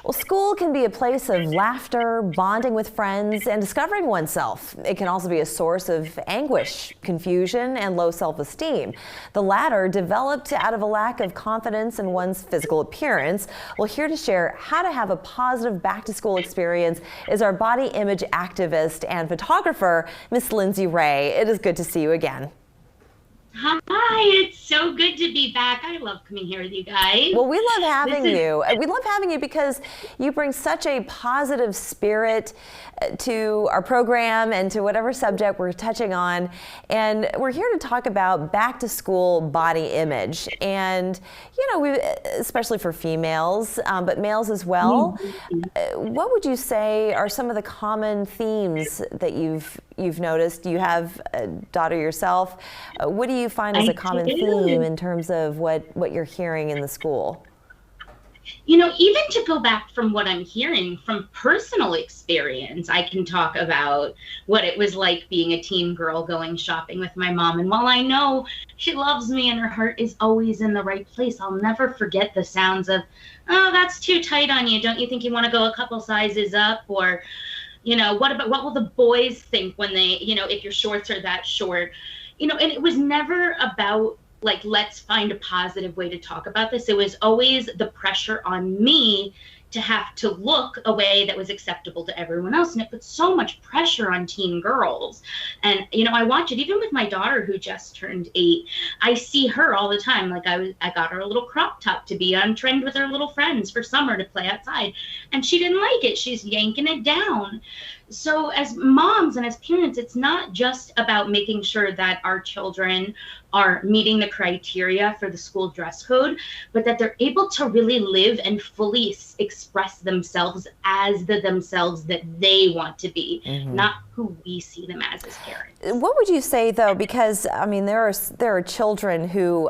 Well, school can be a place of laughter, bonding with friends, and discovering oneself. It can also be a source of anguish, confusion, and low self-esteem. The latter developed out of a lack of confidence in one's physical appearance. Well, here to share how to have a positive back-to-school experience is our body image activist and photographer, Miss Lindsay Ray. It is good to see you again. Hi, it's so good to be back. I love coming here with you guys. Well, we love having you. We love having you because you bring such a positive spirit to our program and to whatever subject we're touching on. And we're here to talk about back to school body image. And, you know, especially for females, but males as well. What would you say are some of the common themes that you've noticed? You have a daughter yourself. What do you find as a common theme in terms of what you're hearing in the school? You know, even to go back from what I'm hearing from personal experience, I can talk about what it was like being a teen girl going shopping with my mom. And while I know she loves me and her heart is always in the right place, I'll never forget the sounds of, oh, that's too tight on you. Don't you think you want to go a couple sizes up? Or, you know, what will the boys think when they, you know, if your shorts are that short? You know, and it was never about like, let's find a positive way to talk about this. It was always the pressure on me to have to look a way that was acceptable to everyone else. And it put so much pressure on teen girls. And, you know, I watch it even with my daughter who just turned 8. I see her all the time. Like I got her a little crop top to be on trend with her little friends for summer to play outside. And she didn't like it. She's yanking it down. So as moms and as parents, it's not just about making sure that our children are meeting the criteria for the school dress code, but that they're able to really live and fully express themselves as the themselves that they want to be, not who we see them as parents. What would you say, though, because, I mean, there are children who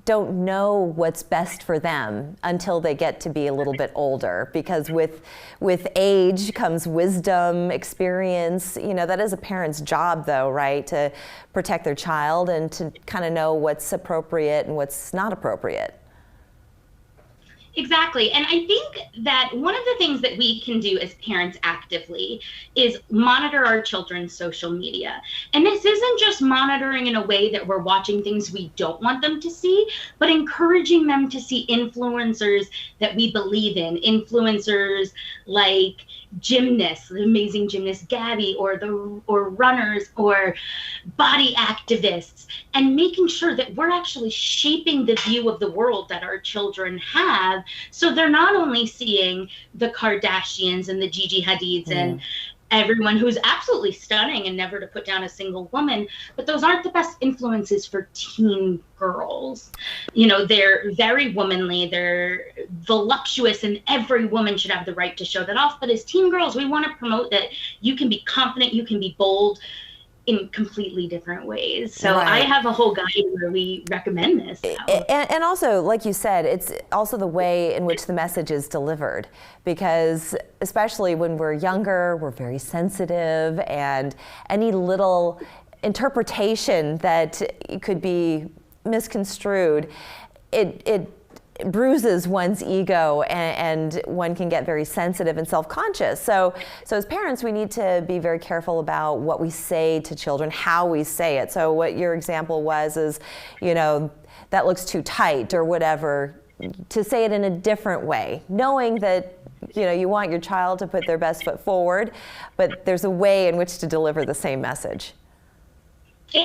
don't know what's best for them until they get to be a little bit older, because with age comes wisdom, experience. You know, that is a parent's job, though, right, to protect their child and to kind of know what's appropriate and what's not appropriate. Exactly. And I think that one of the things that we can do as parents actively is monitor our children's social media. And this isn't just monitoring in a way that we're watching things we don't want them to see, but encouraging them to see influencers that we believe in, influencers like gymnasts, the amazing gymnast Gabby, or runners, or body activists, and making sure that we're actually shaping the view of the world that our children have, so they're not only seeing the Kardashians and the Gigi Hadids and everyone who's absolutely stunning and never to put down a single woman, but those aren't the best influences for teen girls. You know, they're very womanly, they're voluptuous, and every woman should have the right to show that off. But as teen girls, we want to promote that you can be confident, you can be bold in completely different ways. So right. I have a whole guide where we recommend this. And also, like you said, it's also the way in which the message is delivered, because especially when we're younger, we're very sensitive, and any little interpretation that could be misconstrued, it bruises one's ego, and one can get very sensitive and self-conscious. So as parents, we need to be very careful about what we say to children, how we say it. So what your example was is, you know, that looks too tight or whatever, to say it in a different way, knowing that, you know, you want your child to put their best foot forward, but there's a way in which to deliver the same message.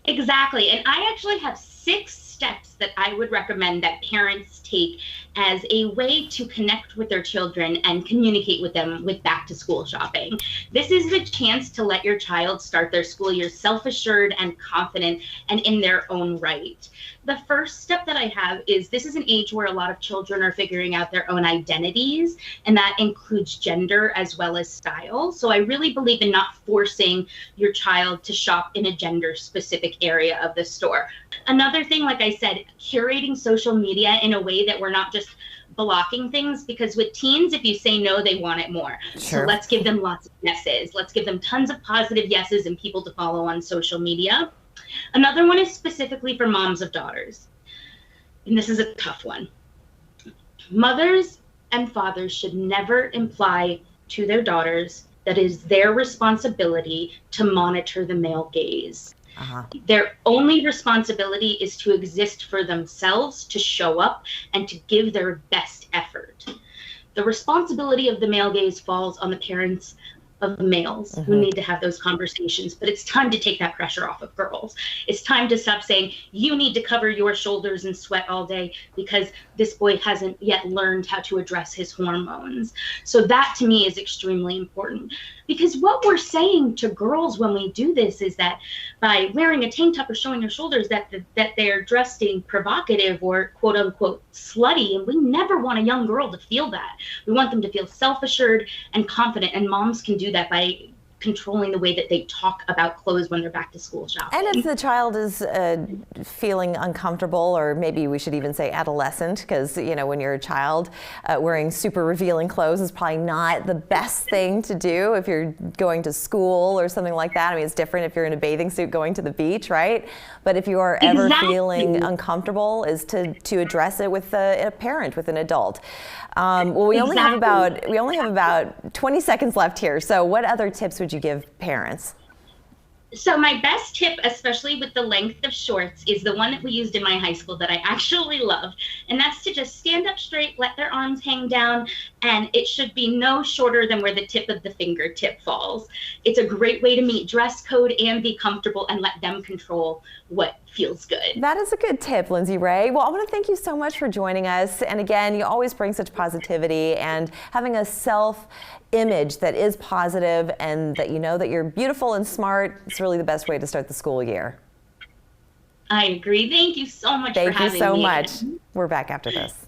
Exactly. And I actually have 6 steps that I would recommend that parents take as a way to connect with their children and communicate with them with back to school shopping. This is the chance to let your child start their school year self-assured and confident and in their own right. The first step that I have is, this is an age where a lot of children are figuring out their own identities, and that includes gender as well as style. So I really believe in not forcing your child to shop in a gender specific area of the store. Another thing, like I said, curating social media in a way that we're not just blocking things, because with teens, if you say no, they want it more. Sure. So let's give them lots of yeses. Let's give them tons of positive yeses and people to follow on social media. Another one is specifically for moms of daughters. And this is a tough one. Mothers and fathers should never imply to their daughters that it is their responsibility to monitor the male gaze. Their only responsibility is to exist for themselves, to show up, and to give their best effort. The responsibility of the male gaze falls on the parents of males who need to have those conversations, but it's time to take that pressure off of girls. It's time to stop saying, you need to cover your shoulders and sweat all day because this boy hasn't yet learned how to address his hormones. So that to me is extremely important, because what we're saying to girls when we do this is that by wearing a tank top or showing your shoulders that they're dressing provocative or quote unquote slutty, and we never want a young girl to feel that. We want them to feel self-assured and confident, and moms can do that by controlling the way that they talk about clothes when they're back to school shopping. And if the child is feeling uncomfortable, or maybe we should even say adolescent, because you know when you're a child, wearing super revealing clothes is probably not the best thing to do if you're going to school or something like that. I mean, it's different if you're in a bathing suit going to the beach, right? But if you are ever feeling uncomfortable, is to address it with a parent, with an adult. Well, we only have about 20 seconds left here. So what other tips would you give parents? So my best tip, especially with the length of shorts, is the one that we used in my high school that I actually love. And that's to just stand up straight, let their arms hang down, and it should be no shorter than where the tip of the fingertip falls. It's a great way to meet dress code and be comfortable and let them control what feels good. That is a good tip, Lindsay Ray. Well, I want to thank you so much for joining us. And again, you always bring such positivity, and having a self-image that is positive and that you know that you're beautiful and smart. It's really the best way to start the school year. I agree. Thank you so much for having me. Thank you so much. We're back after this.